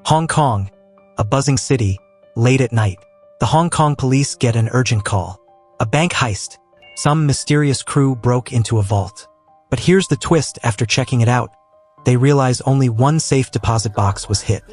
Hong Kong, a buzzing city, late at night. The Hong Kong police get an urgent call. A bank heist. Some mysterious crew broke into a vault. But here's the twist: after checking it out, they realize only one safe deposit box was hit.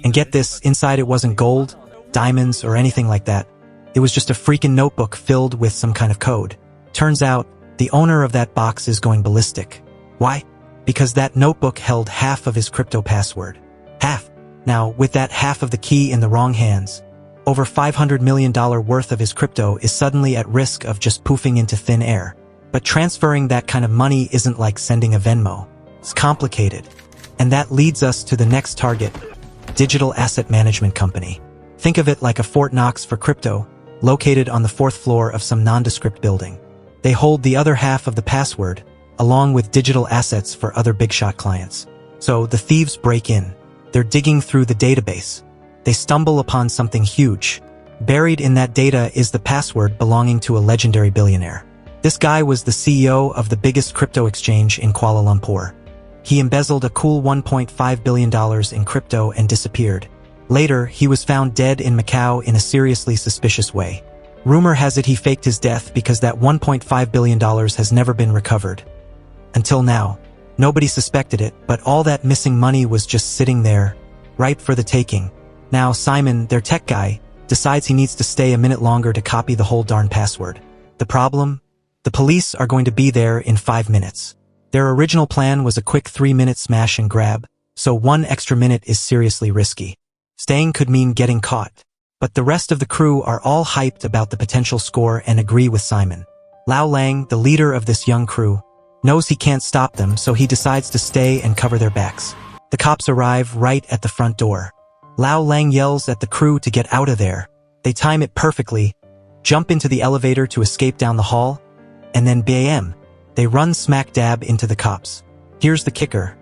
And get this, inside it wasn't gold, diamonds, or anything like that. It was just a freaking notebook filled with some kind of code. Turns out, the owner of that box is going ballistic. Why? Because that notebook held half of his crypto password. Half. Now, with that half of the key in the wrong hands, over $500 million worth of his crypto is suddenly at risk of just poofing into thin air. But transferring that kind of money isn't like sending a Venmo. It's complicated. And that leads us to the next target: Digital Asset Management Company. Think of it like a Fort Knox for crypto, located on the 4th floor of some nondescript building. They hold the other half of the password, along with digital assets for other big-shot clients. So the thieves break in. They're digging through the database. They stumble upon something huge. Buried in that data is the password belonging to a legendary billionaire. This guy was the CEO of the biggest crypto exchange in Kuala Lumpur. He embezzled a cool $1.5 billion in crypto and disappeared. Later, he was found dead in Macau in a seriously suspicious way. Rumor has it he faked his death because that $1.5 billion has never been recovered. Until now, nobody suspected it, but all that missing money was just sitting there, ripe for the taking. Now Simon, their tech guy, decides he needs to stay a minute longer to copy the whole darn password. The problem? The police are going to be there in 5 minutes. Their original plan was a quick 3-minute smash and grab, so 1 extra minute is seriously risky. Staying could mean getting caught. But the rest of the crew are all hyped about the potential score and agree with Simon. Lau Lang, the leader of this young crew, knows he can't stop them, so he decides to stay and cover their backs. The cops arrive right at the front door. Lau Lang yells at the crew to get out of there. They time it perfectly, jump into the elevator to escape down the hall, and then bam, they run smack dab into the cops. Here's the kicker.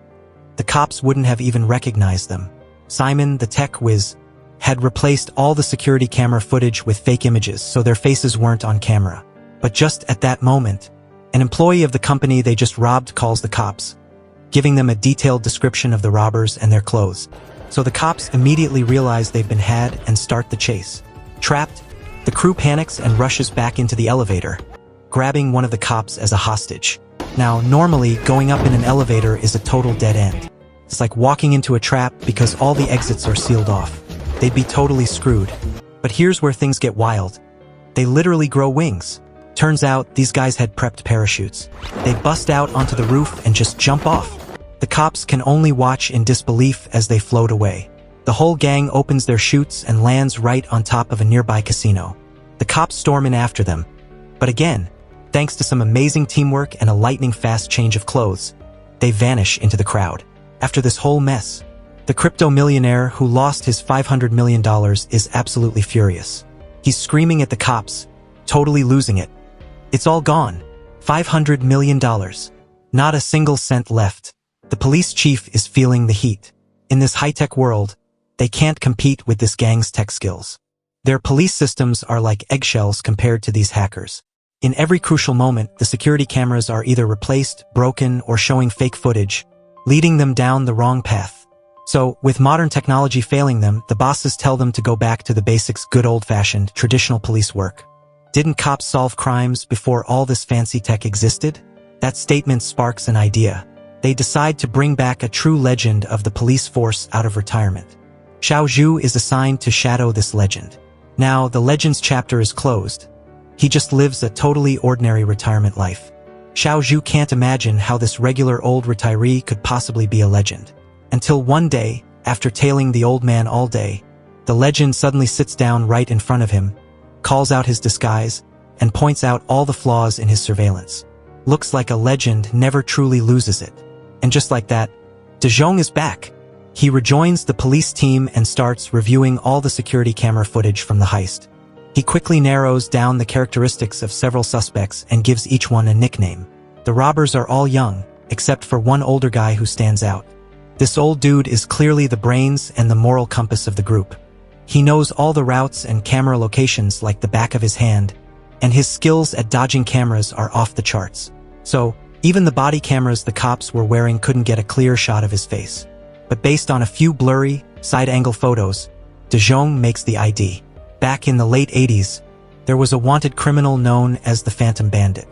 The cops wouldn't have even recognized them. Simon, the tech whiz, had replaced all the security camera footage with fake images, so their faces weren't on camera. But just at that moment, an employee of the company they just robbed calls the cops, giving them a detailed description of the robbers and their clothes. So the cops immediately realize they've been had and start the chase. Trapped, the crew panics and rushes back into the elevator, grabbing one of the cops as a hostage. Now, normally, going up in an elevator is a total dead end. It's like walking into a trap because all the exits are sealed off. They'd be totally screwed. But here's where things get wild. They literally grow wings. Turns out, these guys had prepped parachutes. They bust out onto the roof and just jump off. The cops can only watch in disbelief as they float away. The whole gang opens their chutes and lands right on top of a nearby casino. The cops storm in after them. But again, thanks to some amazing teamwork and a lightning-fast change of clothes, they vanish into the crowd. After this whole mess, the crypto millionaire who lost his $500 million is absolutely furious. He's screaming at the cops, totally losing it. It's all gone. $500 million. Not a single cent left. The police chief is feeling the heat. In this high-tech world, they can't compete with this gang's tech skills. Their police systems are like eggshells compared to these hackers. In every crucial moment, the security cameras are either replaced, broken, or showing fake footage, leading them down the wrong path. So, with modern technology failing them, the bosses tell them to go back to the basics, good old-fashioned, traditional police work. Didn't cops solve crimes before all this fancy tech existed? That statement sparks an idea. They decide to bring back a true legend of the police force out of retirement. Xiao Zhu is assigned to shadow this legend. Now, the legend's chapter is closed. He just lives a totally ordinary retirement life. Xiao Zhu can't imagine how this regular old retiree could possibly be a legend. Until one day, after tailing the old man all day, the legend suddenly sits down right in front of him, calls out his disguise, and points out all the flaws in his surveillance. Looks like a legend never truly loses it. And just like that, De Jong is back. He rejoins the police team and starts reviewing all the security camera footage from the heist. He quickly narrows down the characteristics of several suspects and gives each one a nickname. The robbers are all young, except for one older guy who stands out. This old dude is clearly the brains and the moral compass of the group. He knows all the routes and camera locations like the back of his hand, and his skills at dodging cameras are off the charts. So, even the body cameras the cops were wearing couldn't get a clear shot of his face. but based on a few blurry, side-angle photos, De Jong makes the ID. Back in the late 80s, there was a wanted criminal known as the Phantom Bandit.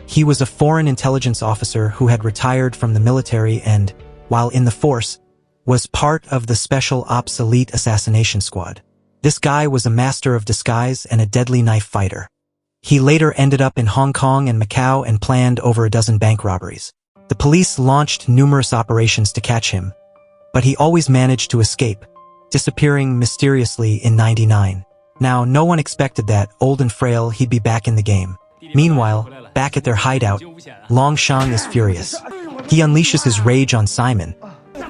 He was a foreign intelligence officer who had retired from the military and, while in the force, was part of the Special Ops Elite Assassination Squad. This guy was a master of disguise and a deadly knife fighter. He later ended up in Hong Kong and Macau and planned over a dozen bank robberies. The police launched numerous operations to catch him, but he always managed to escape, disappearing mysteriously in '99. Now, no one expected that, old and frail, he'd be back in the game. Meanwhile, back at their hideout, Longshang is furious. He unleashes his rage on Simon.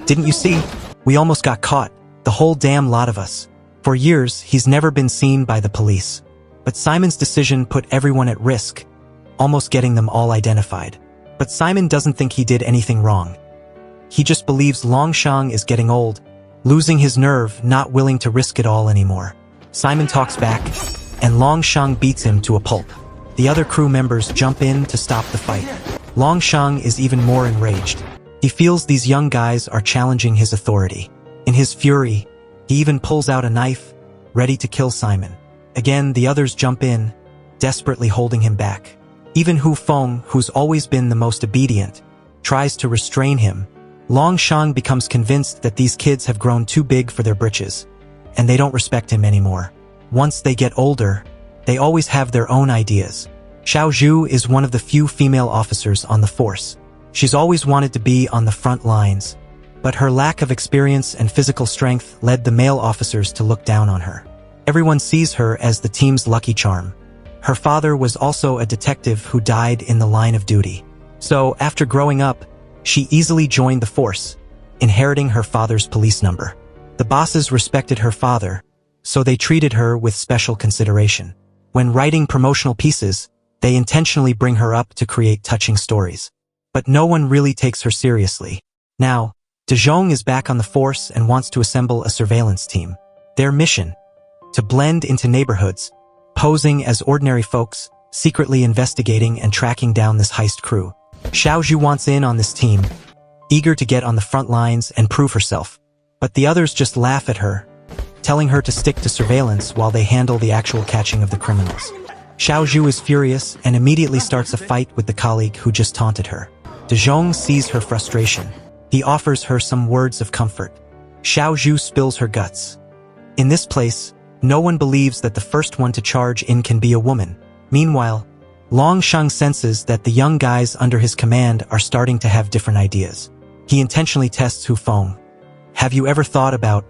"Didn't you see? We almost got caught, the whole damn lot of us." For years, he's never been seen by the police. But Simon's decision put everyone at risk, almost getting them all identified. But Simon doesn't think he did anything wrong. He just believes Longshang is getting old, losing his nerve, not willing to risk it all anymore. Simon talks back, and Longshang beats him to a pulp. The other crew members jump in to stop the fight. Longshang is even more enraged. He feels these young guys are challenging his authority. In his fury, he even pulls out a knife, ready to kill Simon. Again, the others jump in, desperately holding him back. Even Hu Feng, who's always been the most obedient, tries to restrain him. Longshang becomes convinced that these kids have grown too big for their britches, and they don't respect him anymore. Once they get older, they always have their own ideas. Xiao Zhu is one of the few female officers on the force. She's always wanted to be on the front lines, but her lack of experience and physical strength led the male officers to look down on her. Everyone sees her as the team's lucky charm. Her father was also a detective who died in the line of duty. So, after growing up, she easily joined the force, inheriting her father's police number. The bosses respected her father, so they treated her with special consideration. When writing promotional pieces, they intentionally bring her up to create touching stories. But no one really takes her seriously. Now, De Jong is back on the force and wants to assemble a surveillance team. Their mission: to blend into neighborhoods, posing as ordinary folks, secretly investigating and tracking down this heist crew. Xiao Zhu wants in on this team, eager to get on the front lines and prove herself. But the others just laugh at her, telling her to stick to surveillance while they handle the actual catching of the criminals. Xiao Zhu is furious and immediately starts a fight with the colleague who just taunted her. De Jong sees her frustration. He offers her some words of comfort. Xiao Zhu spills her guts. In this place, no one believes that the first one to charge in can be a woman. Meanwhile, Longshang senses that the young guys under his command are starting to have different ideas. He intentionally tests Hu Feng. "Have you ever thought about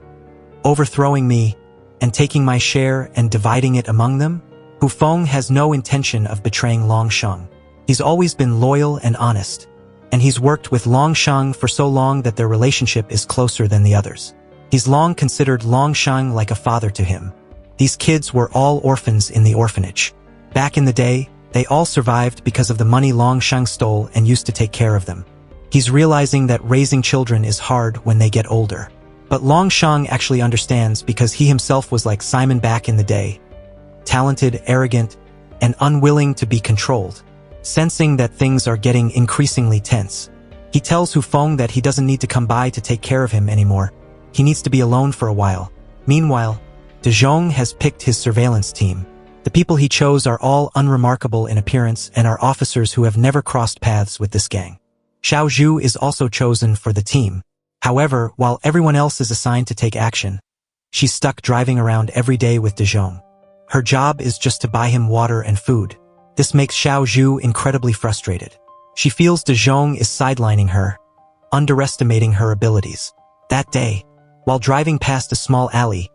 overthrowing me and taking my share and dividing it among them?" Hu Feng has no intention of betraying Longshang. He's always been loyal and honest, and he's worked with Longshang for so long that their relationship is closer than the others. He's long considered Longshang like a father to him. These kids were all orphans in the orphanage. Back in the day, they all survived because of the money Longshang stole and used to take care of them. He's realizing that raising children is hard when they get older. But Longshang actually understands because he himself was like Simon back in the day. Talented, arrogant, and unwilling to be controlled. Sensing that things are getting increasingly tense, he tells Hu Feng that he doesn't need to come by to take care of him anymore. He needs to be alone for a while. Meanwhile, De Jong has picked his surveillance team. The people he chose are all unremarkable in appearance and are officers who have never crossed paths with this gang. Xiao Zhu is also chosen for the team. However, while everyone else is assigned to take action, she's stuck driving around every day with De Jong. Her job is just to buy him water and food. This makes Xiao Zhu incredibly frustrated. She feels De Jong is sidelining her, underestimating her abilities. That day, while driving past a small alley,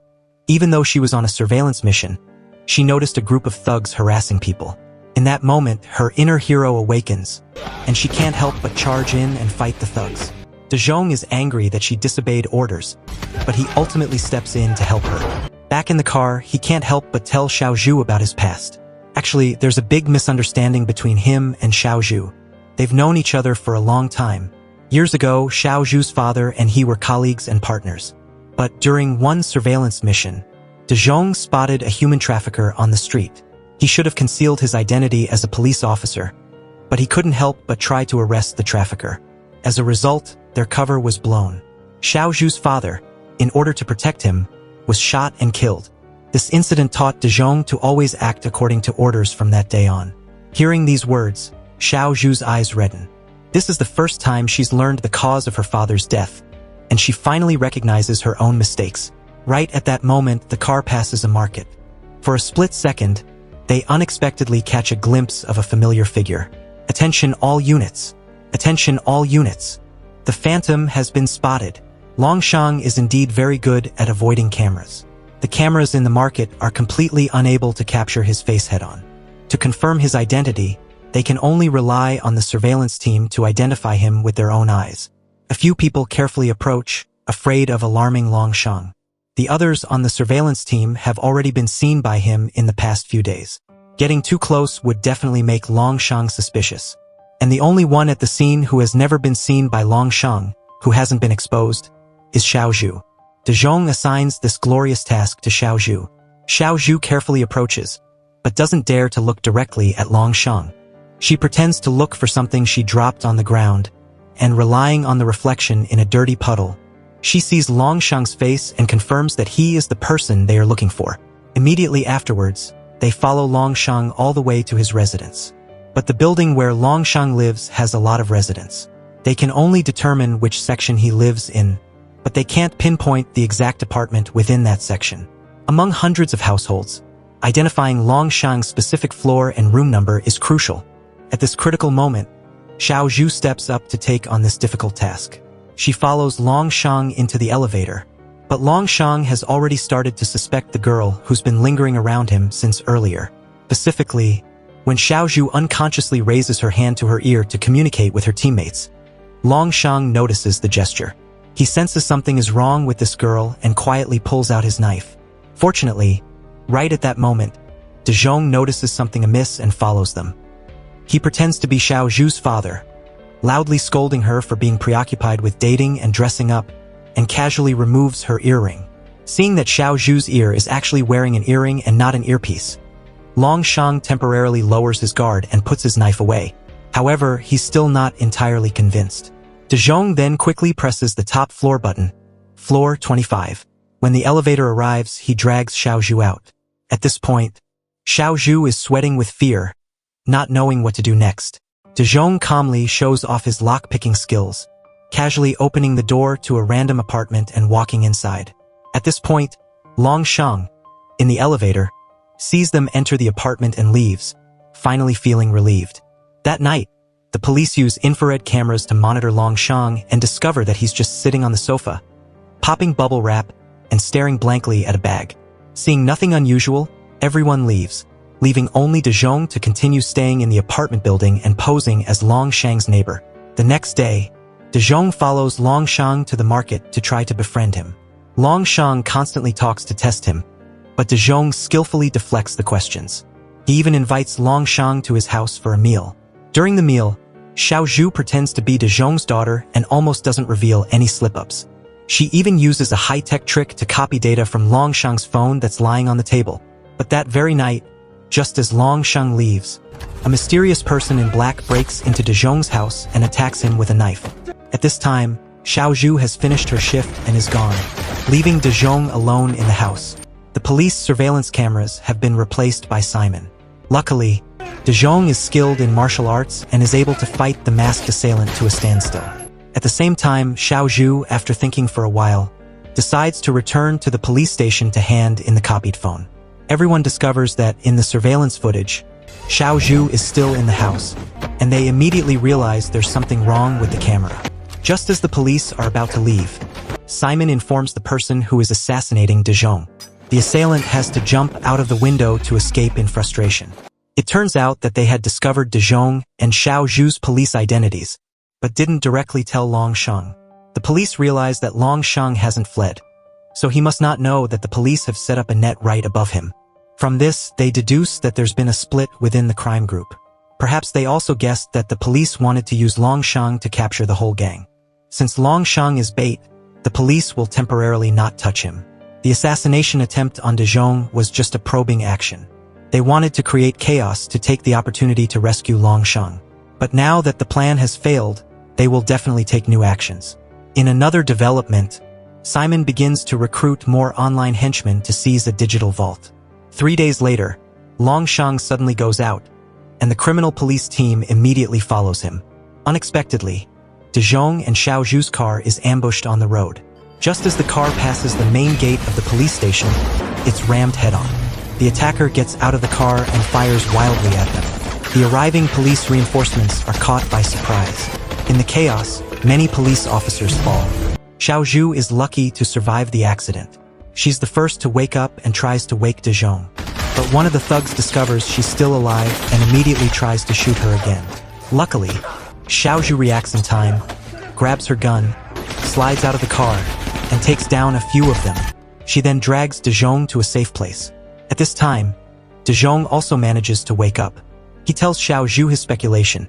even though she was on a surveillance mission, she noticed a group of thugs harassing people. In that moment, her inner hero awakens, and she can't help but charge in and fight the thugs. De Jong is angry that she disobeyed orders, but he ultimately steps in to help her. Back in the car, he can't help but tell Xiao Zhu about his past. Actually, there's a big misunderstanding between him and Xiao Zhu. They've known each other for a long time. Years ago, Xiao Zhu's father and he were colleagues and partners. But during one surveillance mission, De Jong spotted a human trafficker on the street. He should have concealed his identity as a police officer, but he couldn't help but try to arrest the trafficker. As a result, their cover was blown. Xiao Zhu's father, in order to protect him, was shot and killed. This incident taught De Jong to always act according to orders from that day on. Hearing these words, Xiao Zhu's eyes redden. This is the first time she's learned the cause of her father's death, and she finally recognizes her own mistakes. Right at that moment, the car passes a market. For a split second, they unexpectedly catch a glimpse of a familiar figure. Attention all units. Attention all units. The Phantom has been spotted. Longshang is indeed very good at avoiding cameras. The cameras in the market are completely unable to capture his face head-on. To confirm his identity, they can only rely on the surveillance team to identify him with their own eyes. A few people carefully approach, afraid of alarming Longshang. The others on the surveillance team have already been seen by him in the past few days. Getting too close would definitely make Longshang suspicious. And the only one at the scene who has never been seen by Longshang, who hasn't been exposed, is Xiao Zhu. De Jong assigns this glorious task to Xiao Zhu. Xiao Zhu carefully approaches, but doesn't dare to look directly at Longshang. She pretends to look for something she dropped on the ground, and relying on the reflection in a dirty puddle, she sees Longshang's face and confirms that he is the person they are looking for. Immediately afterwards, they follow Longshang all the way to his residence. But the building where Longshang lives has a lot of residents. They can only determine which section he lives in, but they can't pinpoint the exact apartment within that section. Among hundreds of households, identifying Longshang's specific floor and room number is crucial. At this critical moment, Xiao Zhu steps up to take on this difficult task. She follows Longshang into the elevator, but Longshang has already started to suspect the girl who's been lingering around him since earlier. Specifically, when Xiao Zhu unconsciously raises her hand to her ear to communicate with her teammates, Longshang notices the gesture. He senses something is wrong with this girl and quietly pulls out his knife. Fortunately, right at that moment, De Jong notices something amiss and follows them. He pretends to be Xiao Zhu's father, loudly scolding her for being preoccupied with dating and dressing up, and casually removes her earring. Seeing that Xiao Zhu's ear is actually wearing an earring and not an earpiece, Longshang temporarily lowers his guard and puts his knife away. However, he's still not entirely convinced. De Jong then quickly presses the top floor button, floor 25. When the elevator arrives, he drags Xiao Zhu out. At this point, Xiao Zhu is sweating with fear, not knowing what to do next. De Jong calmly shows off his lock-picking skills, casually opening the door to a random apartment and walking inside. At this point, Longshang, in the elevator, sees them enter the apartment and leaves, finally feeling relieved. That night, the police use infrared cameras to monitor Longshang and discover that he's just sitting on the sofa, popping bubble wrap and staring blankly at a bag. Seeing nothing unusual, everyone leaves, leaving only De Jong to continue staying in the apartment building and posing as Longshang's neighbor. The next day, De Jong follows Longshang to the market to try to befriend him. Longshang constantly talks to test him, but De Jong skillfully deflects the questions. He even invites Longshang to his house for a meal. During the meal, Xiao Zhu pretends to be De Jong's daughter and almost doesn't reveal any slip-ups. She even uses a high-tech trick to copy data from Longshang's phone that's lying on the table. But that very night, just as Longshang leaves, a mysterious person in black breaks into De Jong's house and attacks him with a knife. At this time, Xiao Zhu has finished her shift and is gone, leaving De Jong alone in the house. The police surveillance cameras have been replaced by Simon. Luckily, De Jong is skilled in martial arts and is able to fight the masked assailant to a standstill. At the same time, Xiao Zhu, after thinking for a while, decides to return to the police station to hand in the copied phone. Everyone discovers that in the surveillance footage, Xiao Zhu is still in the house, and they immediately realize there's something wrong with the camera. Just as the police are about to leave, Simon informs the person who is assassinating De Jong. The assailant has to jump out of the window to escape in frustration. It turns out that they had discovered De Jong and Xiao Zhu's police identities, but didn't directly tell Longshang. The police realize that Longshang hasn't fled, so he must not know that the police have set up a net right above him. From this, they deduce that there's been a split within the crime group. Perhaps they also guessed that the police wanted to use Longshang to capture the whole gang. Since Longshang is bait, the police will temporarily not touch him. The assassination attempt on De Jong was just a probing action. They wanted to create chaos to take the opportunity to rescue Longshang. But now that the plan has failed, they will definitely take new actions. In another development, Simon begins to recruit more online henchmen to seize a digital vault. 3 days later, Longshang suddenly goes out, and the criminal police team immediately follows him. Unexpectedly, De Jong and Xiao Zhu's car is ambushed on the road. Just as the car passes the main gate of the police station, it's rammed head-on. The attacker gets out of the car and fires wildly at them. The arriving police reinforcements are caught by surprise. In the chaos, many police officers fall. Xiao Zhu is lucky to survive the accident. She's the first to wake up and tries to wake De Jong. But one of the thugs discovers she's still alive and immediately tries to shoot her again. Luckily, Xiao Zhu reacts in time, grabs her gun, slides out of the car, and takes down a few of them. She then drags De Jong to a safe place. At this time, De Jong also manages to wake up. He tells Xiao Zhu his speculation.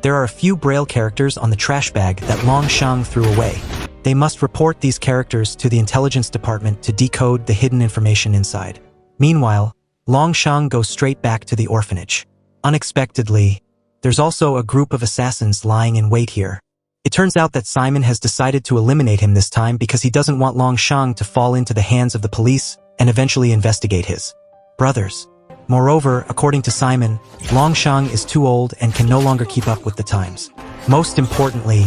There are a few braille characters on the trash bag that Longshang threw away. They must report these characters to the intelligence department to decode the hidden information inside. Meanwhile, Longshang goes straight back to the orphanage. Unexpectedly, there's also a group of assassins lying in wait here. It turns out that Simon has decided to eliminate him this time because he doesn't want Longshang to fall into the hands of the police and eventually investigate his brothers. Moreover, according to Simon, Longshang is too old and can no longer keep up with the times. Most importantly,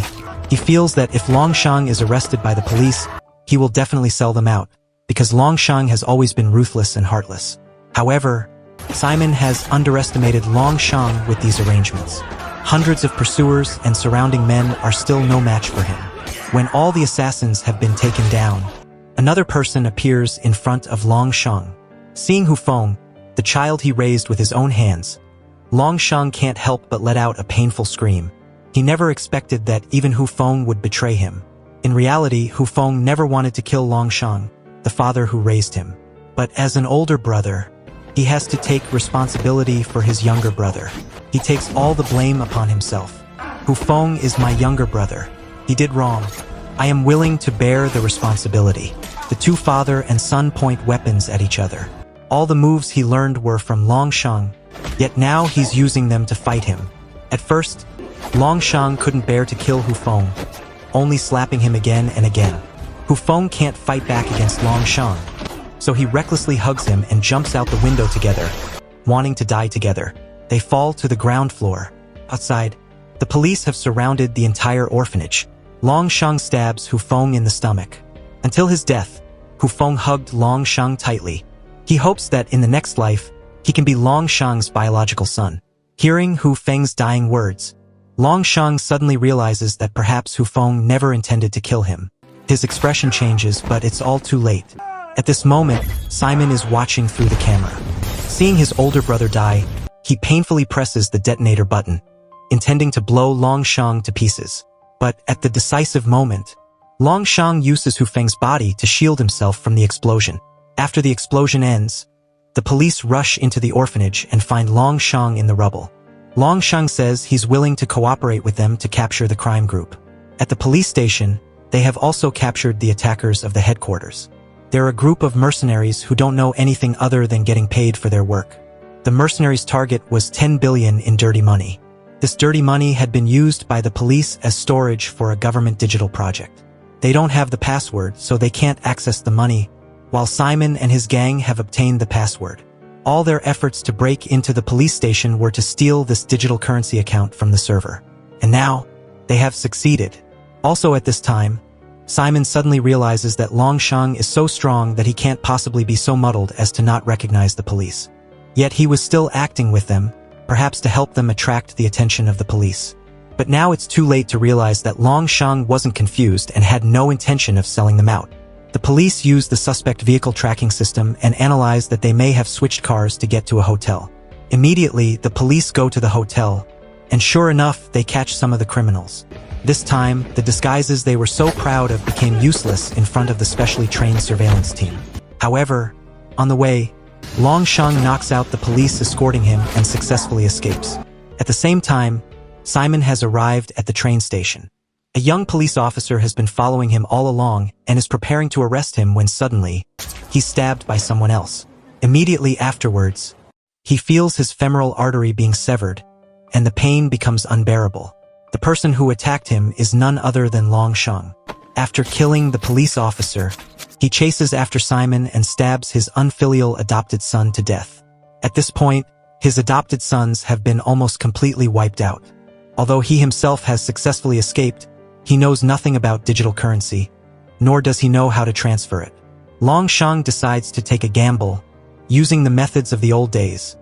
he feels that if Longshang is arrested by the police, he will definitely sell them out, because Longshang has always been ruthless and heartless. However, Simon has underestimated Longshang with these arrangements. Hundreds of pursuers and surrounding men are still no match for him. When all the assassins have been taken down, another person appears in front of Longshang. Seeing Hu Feng, the child he raised with his own hands, Longshang can't help but let out a painful scream. He never expected that even Hu Feng would betray him. In reality, Hu Feng never wanted to kill Longshang, the father who raised him. But as an older brother, he has to take responsibility for his younger brother. He takes all the blame upon himself. Hu Feng is my younger brother. He did wrong. I am willing to bear the responsibility. The two father and son point weapons at each other. All the moves he learned were from Longshang, yet now he's using them to fight him. At first, Longshang couldn't bear to kill Hu Feng, only slapping him again and again. Hu Feng can't fight back against Longshang, so he recklessly hugs him and jumps out the window together, wanting to die together. They fall to the ground floor. Outside, the police have surrounded the entire orphanage. Longshang stabs Hu Feng in the stomach. Until his death, Hu Feng hugged Longshang tightly. He hopes that in the next life, he can be Longshang's biological son. Hearing Hu Feng's dying words, Longshang suddenly realizes that perhaps Hu Feng never intended to kill him. His expression changes, but it's all too late. At this moment, Simon is watching through the camera. Seeing his older brother die, he painfully presses the detonator button, intending to blow Longshang to pieces. But at the decisive moment, Longshang uses Hu Feng's body to shield himself from the explosion. After the explosion ends, the police rush into the orphanage and find Longshang in the rubble. Longshang says he's willing to cooperate with them to capture the crime group. At the police station, they have also captured the attackers of the headquarters. They're a group of mercenaries who don't know anything other than getting paid for their work. The mercenaries' target was 10 billion in dirty money. This dirty money had been used by the police as storage for a government digital project. They don't have the password, so they can't access the money, while Simon and his gang have obtained the password. All their efforts to break into the police station were to steal this digital currency account from the server. And now, they have succeeded. Also at this time, Simon suddenly realizes that Longshang is so strong that he can't possibly be so muddled as to not recognize the police. Yet he was still acting with them, perhaps to help them attract the attention of the police. But now it's too late to realize that Longshang wasn't confused and had no intention of selling them out. The police used the suspect vehicle tracking system and analyzed that they may have switched cars to get to a hotel. Immediately, the police go to the hotel, and sure enough, they catch some of the criminals. This time, the disguises they were so proud of became useless in front of the specially trained surveillance team. However, on the way, Longshang knocks out the police escorting him and successfully escapes. At the same time, Simon has arrived at the train station. A young police officer has been following him all along and is preparing to arrest him when suddenly, he's stabbed by someone else. Immediately afterwards, he feels his femoral artery being severed, and the pain becomes unbearable. The person who attacked him is none other than Longshang. After killing the police officer, he chases after Simon and stabs his unfilial adopted son to death. At this point, his adopted sons have been almost completely wiped out. Although he himself has successfully escaped, he knows nothing about digital currency, nor does he know how to transfer it. Longsheng decides to take a gamble, using the methods of the old days,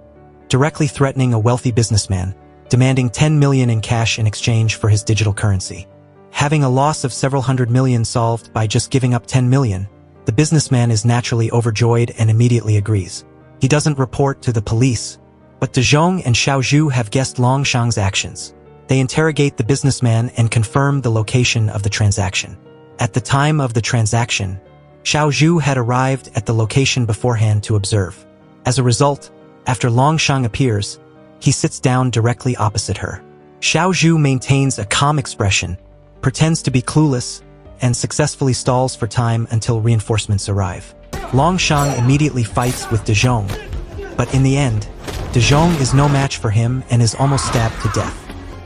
directly threatening a wealthy businessman, demanding 10 million in cash in exchange for his digital currency. Having a loss of several hundred million solved by just giving up 10 million, the businessman is naturally overjoyed and immediately agrees. He doesn't report to the police, but De Jong and Xiao Zhu have guessed Longsheng's actions. They interrogate the businessman and confirm the location of the transaction. At the time of the transaction, Xiao Zhu had arrived at the location beforehand to observe. As a result, after Longsheng appears, he sits down directly opposite her. Xiao Zhu maintains a calm expression, pretends to be clueless, and successfully stalls for time until reinforcements arrive. Longsheng immediately fights with De Jong, but in the end, De Jong is no match for him and is almost stabbed to death.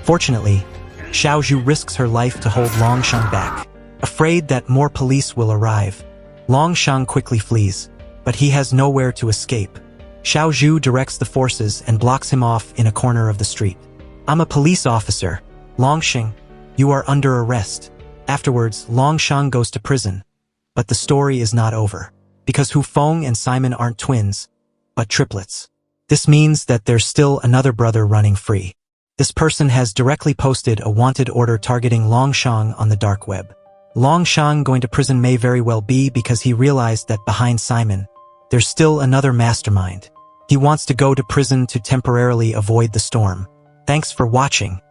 Fortunately, Xiao Zhu risks her life to hold Longsheng back. Afraid that more police will arrive, Longsheng quickly flees, but he has nowhere to escape. Xiao Zhu directs the forces and blocks him off in a corner of the street. "I'm a police officer. Longsheng, you are under arrest." Afterwards, Longsheng goes to prison. But the story is not over, because Hu Feng and Simon aren't twins, but triplets. This means that there's still another brother running free. This person has directly posted a wanted order targeting Longsheng on the dark web. Longsheng going to prison may very well be because he realized that behind Simon, there's still another mastermind. He wants to go to prison to temporarily avoid the storm. Thanks for watching.